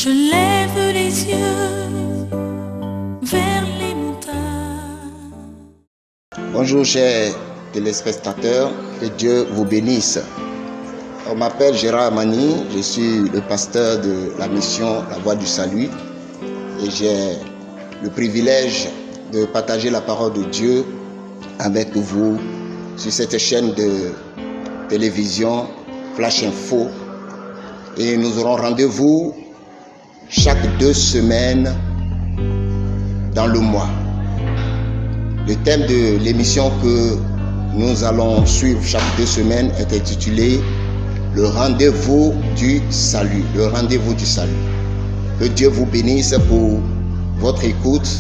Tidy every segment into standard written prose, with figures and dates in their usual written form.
Je lève les yeux vers les montagnes. Bonjour chers téléspectateurs, que Dieu vous bénisse. On m'appelle Gérard Amani, je suis le pasteur de la mission La Voie du Salut et j'ai le privilège de partager la parole de Dieu avec vous sur cette chaîne de télévision Flash Info. Et nous aurons rendez-vous chaque 2 semaines dans le mois. Le thème de l'émission que nous allons suivre chaque 2 semaines est intitulé Le rendez-vous du salut. Le rendez-vous du salut. Que Dieu vous bénisse pour votre écoute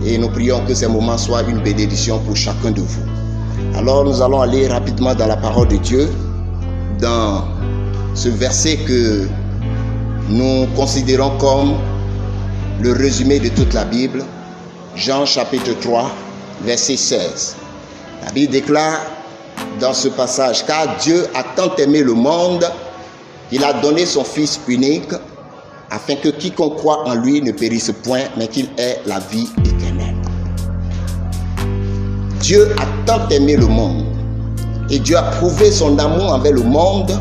et nous prions que ces moments soient une bénédiction pour chacun de vous. Alors nous allons aller rapidement dans la parole de Dieu, dans ce verset que nous considérons comme le résumé de toute la Bible, Jean chapitre 3, verset 16. La Bible déclare dans ce passage, car Dieu a tant aimé le monde qu'il a donné son Fils unique, afin que quiconque croit en lui ne périsse point, mais qu'il ait la vie éternelle. Dieu a tant aimé le monde, et Dieu a prouvé son amour envers le monde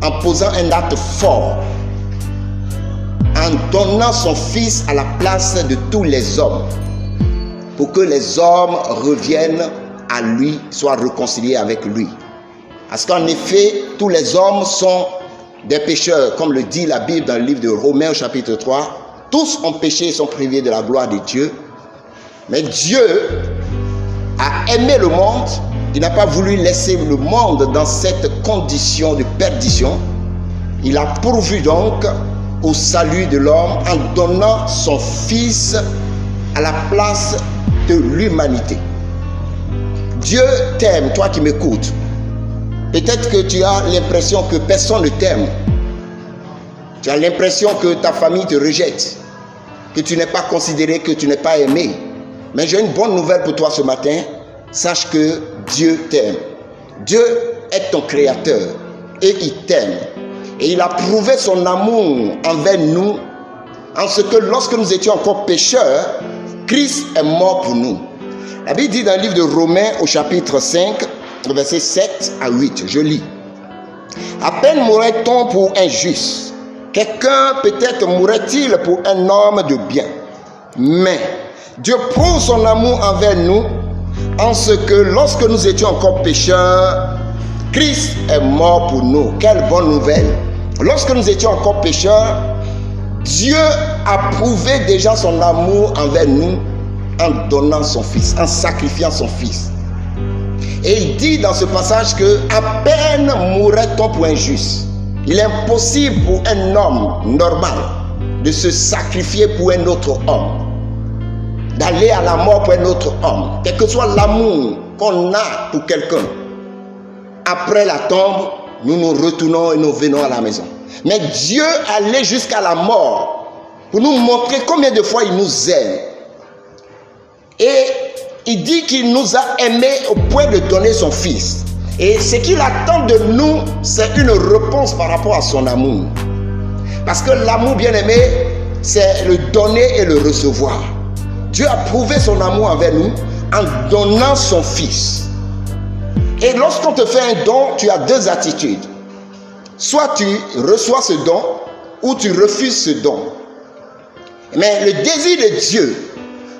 en posant un acte fort, en donnant son Fils à la place de tous les hommes, pour que les hommes reviennent à lui, soient réconciliés avec lui. Parce qu'en effet, tous les hommes sont des pécheurs, comme le dit la Bible dans le livre de Romains au chapitre 3. Tous ont péché et sont privés de la gloire de Dieu. Mais Dieu a aimé le monde. Il n'a pas voulu laisser le monde dans cette condition de perdition. Il a pourvu donc au salut de l'homme en donnant son Fils à la place de l'humanité. Dieu t'aime, toi qui m'écoutes. Peut-être que tu as l'impression que personne ne t'aime. Tu as l'impression que ta famille te rejette, que tu n'es pas considéré, que tu n'es pas aimé. Mais j'ai une bonne nouvelle pour toi ce matin. Sache que Dieu t'aime. Dieu est ton créateur et il t'aime. Et il a prouvé son amour envers nous en ce que lorsque nous étions encore pécheurs, Christ est mort pour nous. La Bible dit dans le livre de Romains au chapitre 5, versets 7 à 8, je lis. À peine mourrait-on pour un juste. Quelqu'un peut-être mourrait-il pour un homme de bien. Mais Dieu prouve son amour envers nous en ce que lorsque nous étions encore pécheurs, Christ est mort pour nous. Quelle bonne nouvelle! Lorsque nous étions encore pécheurs, Dieu a prouvé déjà son amour envers nous en donnant son Fils, en sacrifiant son Fils. Et il dit dans ce passage que à peine mourrait-on pour un juste. Il est impossible pour un homme normal de se sacrifier pour un autre homme, d'aller à la mort pour un autre homme, quel que soit l'amour qu'on a pour quelqu'un. Après la tombe, nous nous retournons et nous venons à la maison. Mais Dieu allait jusqu'à la mort pour nous montrer combien de fois il nous aime. Et il dit qu'il nous a aimés au point de donner son Fils. Et ce qu'il attend de nous, c'est une réponse par rapport à son amour. Parce que l'amour bien-aimé, c'est le donner et le recevoir. Dieu a prouvé son amour envers nous en donnant son Fils. Et lorsqu'on te fait un don, tu as 2 attitudes. Soit tu reçois ce don, ou tu refuses ce don. Mais le désir de Dieu,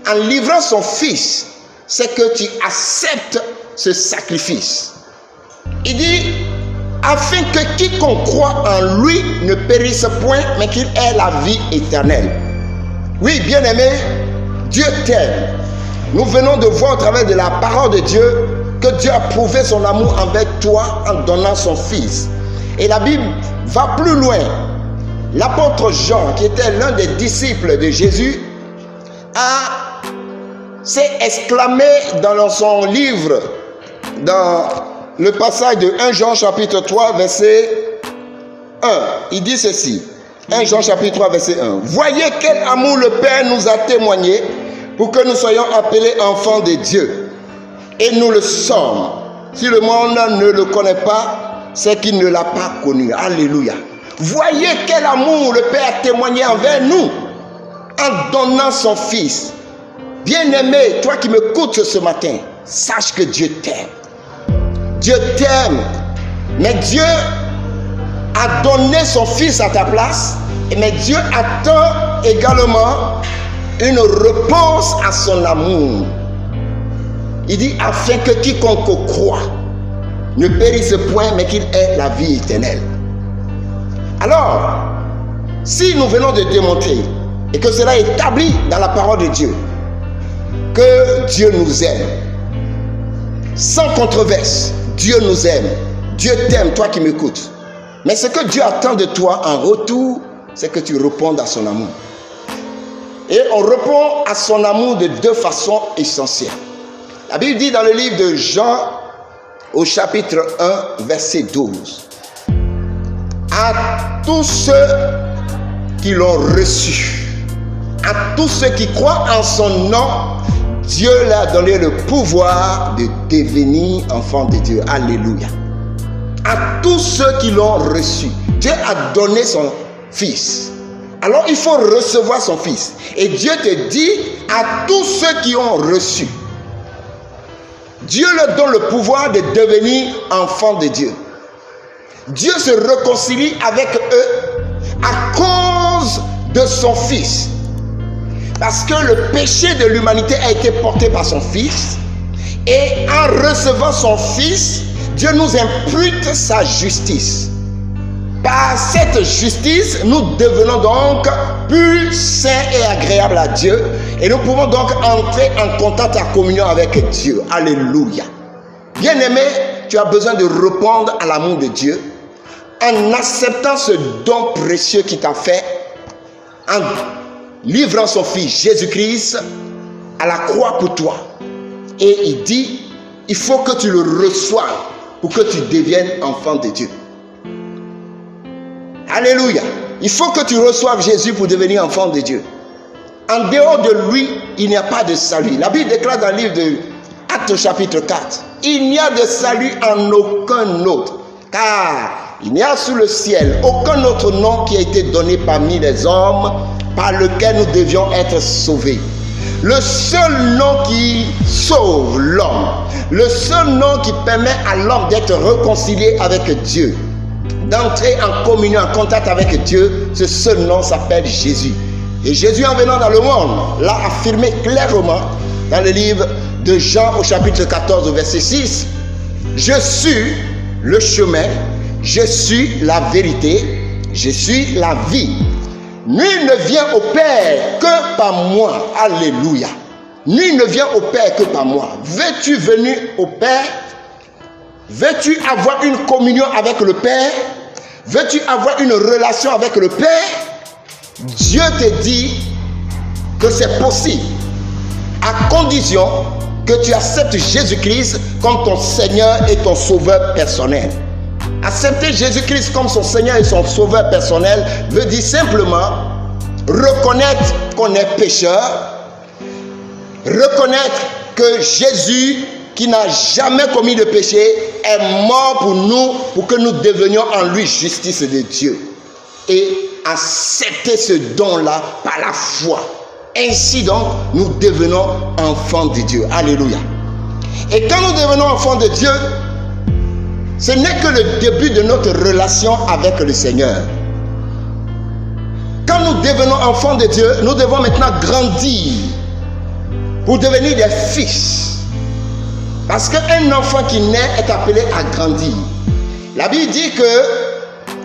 en livrant son Fils, c'est que tu acceptes ce sacrifice. Il dit, afin que quiconque croit en lui ne périsse point, mais qu'il ait la vie éternelle. Oui, bien-aimé, Dieu t'aime. Nous venons de voir au travers de la parole de Dieu que Dieu a prouvé son amour envers toi en donnant son Fils. Et la Bible va plus loin. L'apôtre Jean, qui était l'un des disciples de Jésus, s'est exclamé dans son livre, dans le passage de 1 Jean chapitre 3, verset 1. Il dit ceci, 1 Jean chapitre 3, verset 1. Voyez quel amour le Père nous a témoigné pour que nous soyons appelés enfants de Dieu. Et nous le sommes. Si le monde ne le connaît pas, c'est qu'il ne l'a pas connu. Alléluia. Voyez quel amour le Père a témoigné envers nous en donnant son Fils. Bien-aimé, toi qui m'écoutes ce matin, sache que Dieu t'aime. Dieu t'aime. Mais Dieu a donné son Fils à ta place. Mais Dieu attend également une réponse à son amour. Il dit afin que quiconque croit ne périsse point, mais qu'il ait la vie éternelle. Alors, si nous venons de démontrer, et que cela est établi dans la parole de Dieu, que Dieu nous aime, sans controverse, Dieu nous aime, Dieu t'aime, toi qui m'écoutes. Mais ce que Dieu attend de toi en retour, c'est que tu répondes à son amour. Et on répond à son amour de deux façons essentielles. La Bible dit dans le livre de Jean, au chapitre 1, verset 12, à tous ceux qui l'ont reçu, à tous ceux qui croient en son nom, Dieu leur a donné le pouvoir de devenir enfants de Dieu. Alléluia. À tous ceux qui l'ont reçu, Dieu a donné son Fils. Alors il faut recevoir son Fils. Et Dieu te dit à tous ceux qui ont reçu, Dieu leur donne le pouvoir de devenir enfants de Dieu. Dieu se réconcilie avec eux à cause de son Fils. Parce que le péché de l'humanité a été porté par son Fils. Et en recevant son Fils, Dieu nous impute sa justice. Par cette justice, nous devenons donc plus saints et agréables à Dieu. Et nous pouvons donc entrer en contact, en communion avec Dieu. Alléluia. Bien-aimé, tu as besoin de répondre à l'amour de Dieu en acceptant ce don précieux qu'il t'a fait, en livrant son Fils Jésus-Christ à la croix pour toi. Et il dit, il faut que tu le reçoives pour que tu deviennes enfant de Dieu. Alléluia. Il faut que tu reçoives Jésus pour devenir enfant de Dieu. En dehors de lui, il n'y a pas de salut. La Bible déclare dans le livre de Actes chapitre 4, il n'y a de salut en aucun autre, car il n'y a sous le ciel aucun autre nom qui a été donné parmi les hommes par lequel nous devions être sauvés. Le seul nom qui sauve l'homme, le seul nom qui permet à l'homme d'être réconcilié avec Dieu, d'entrer en communion, en contact avec Dieu, ce seul nom s'appelle Jésus. Et Jésus, en venant dans le monde, l'a affirmé clairement dans le livre de Jean au chapitre 14 au verset 6. Je suis le chemin, je suis la vérité, je suis la vie. Nul ne vient au Père que par moi. Alléluia. Nul ne vient au Père que par moi. Veux-tu venir au Père? Veux-tu avoir une communion avec le Père? Veux-tu avoir une relation avec le Père? Dieu te dit que c'est possible, à condition que tu acceptes Jésus-Christ comme ton Seigneur et ton Sauveur personnel. Accepter Jésus-Christ comme son Seigneur et son Sauveur personnel veut dire simplement reconnaître qu'on est pécheur, reconnaître que Jésus, qui n'a jamais commis de péché, est mort pour nous, pour que nous devenions en lui justice de Dieu. Et accepter ce don-là par la foi. Ainsi donc, nous devenons enfants de Dieu. Alléluia. Et quand nous devenons enfants de Dieu, ce n'est que le début de notre relation avec le Seigneur. Quand nous devenons enfants de Dieu, nous devons maintenant grandir pour devenir des fils. Parce qu'un enfant qui naît est appelé à grandir. La Bible dit que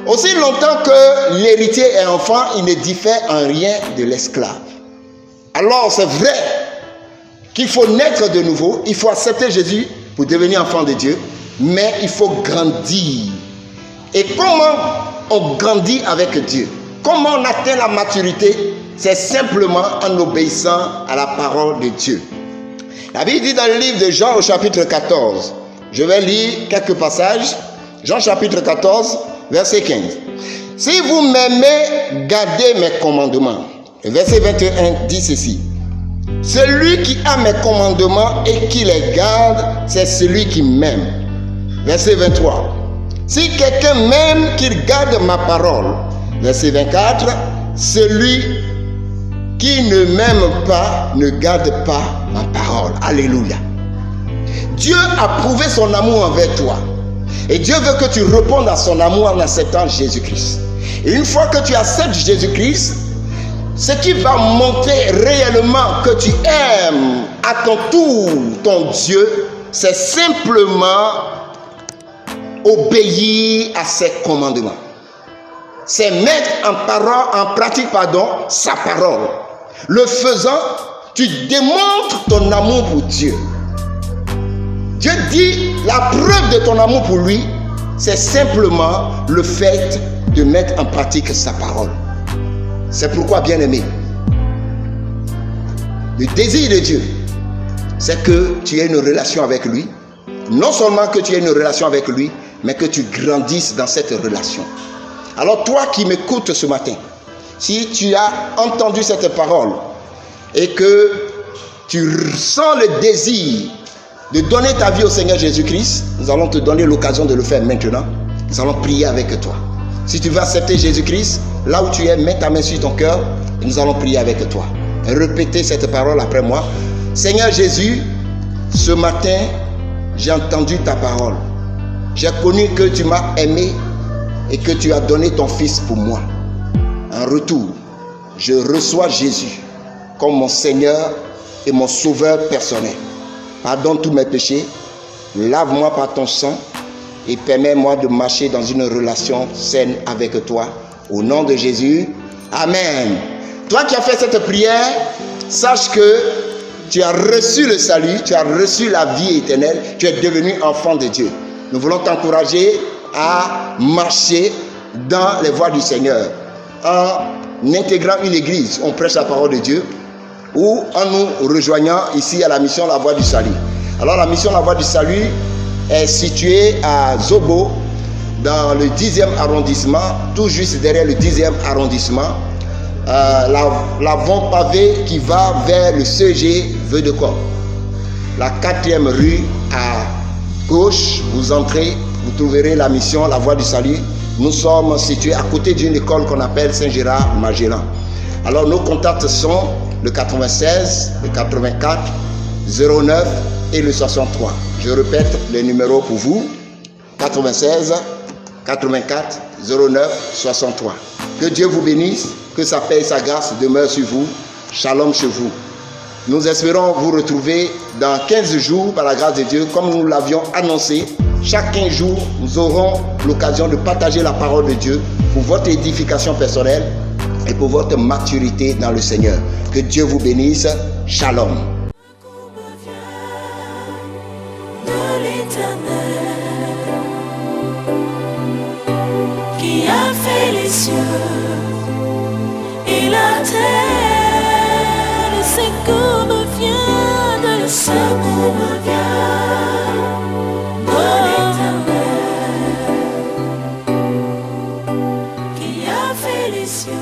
aussi longtemps que l'héritier est enfant, il ne diffère en rien de l'esclave. Alors c'est vrai qu'il faut naître de nouveau, il faut accepter Jésus pour devenir enfant de Dieu, mais il faut grandir. Et comment on grandit avec Dieu? Comment on atteint la maturité? C'est simplement en obéissant à la parole de Dieu. La Bible dit dans le livre de Jean au chapitre 14, je vais lire quelques passages. Jean chapitre 14, verset 15. Si vous m'aimez, gardez mes commandements. Le verset 21 dit ceci. Celui qui a mes commandements et qui les garde, c'est celui qui m'aime. Verset 23. Si quelqu'un m'aime, qu'il garde ma parole, Verset 24. Celui qui ne m'aime pas ne garde pas ma parole. Alléluia. Dieu a prouvé son amour envers toi. Et Dieu veut que tu répondes à son amour en acceptant Jésus-Christ. Et une fois que tu acceptes Jésus-Christ, ce qui va montrer réellement que tu aimes à ton tour ton Dieu, c'est simplement obéir à ses commandements. C'est mettre en pratique sa parole. Le faisant, tu démontres ton amour pour Dieu. Dieu dit, la preuve de ton amour pour lui, c'est simplement le fait de mettre en pratique sa parole. C'est pourquoi, bien-aimé, le désir de Dieu, c'est que tu aies une relation avec lui. Non seulement que tu aies une relation avec lui, mais que tu grandisses dans cette relation. Alors toi qui m'écoutes ce matin, si tu as entendu cette parole et que tu ressens le désir de donner ta vie au Seigneur Jésus-Christ, nous allons te donner l'occasion de le faire maintenant. Nous allons prier avec toi. Si tu veux accepter Jésus-Christ, là où tu es, mets ta main sur ton cœur et nous allons prier avec toi. Répétez cette parole après moi. Seigneur Jésus, ce matin, j'ai entendu ta parole. J'ai connu que tu m'as aimé et que tu as donné ton Fils pour moi. En retour, je reçois Jésus comme mon Seigneur et mon Sauveur personnel. Pardonne tous mes péchés, lave-moi par ton sang et permets-moi de marcher dans une relation saine avec toi. Au nom de Jésus, Amen. Toi qui as fait cette prière, sache que tu as reçu le salut, tu as reçu la vie éternelle, tu es devenu enfant de Dieu. Nous voulons t'encourager à marcher dans les voies du Seigneur en intégrant une église, on prêche la parole de Dieu, ou en nous rejoignant ici à la mission La Voie du Salut. Alors la mission La Voie du Salut est située à Zobo, dans le 10e arrondissement, tout juste derrière le 10e arrondissement, l'avant pavé qui va vers le CG Veudecor. La 4e rue à gauche, vous entrez, vous trouverez la mission La Voie du Salut. Nous sommes situés à côté d'une école qu'on appelle Saint-Gérard-Magellan. Alors nos contacts sont le 96, le 84, 09 et le 63. Je répète les numéros pour vous. 96, 84, 09, 63. Que Dieu vous bénisse, que sa paix et sa grâce demeurent sur vous. Shalom chez vous. Nous espérons vous retrouver dans 15 jours par la grâce de Dieu, comme nous l'avions annoncé. Chaque 15 jours, nous aurons l'occasion de partager la parole de Dieu pour votre édification personnelle et pour votre maturité dans le Seigneur. Que Dieu vous bénisse. Shalom. De l'Éternel qui a fait les cieux et la terre, le secours me vient, le secours me vient de l'Éternel qui a fait les cieux.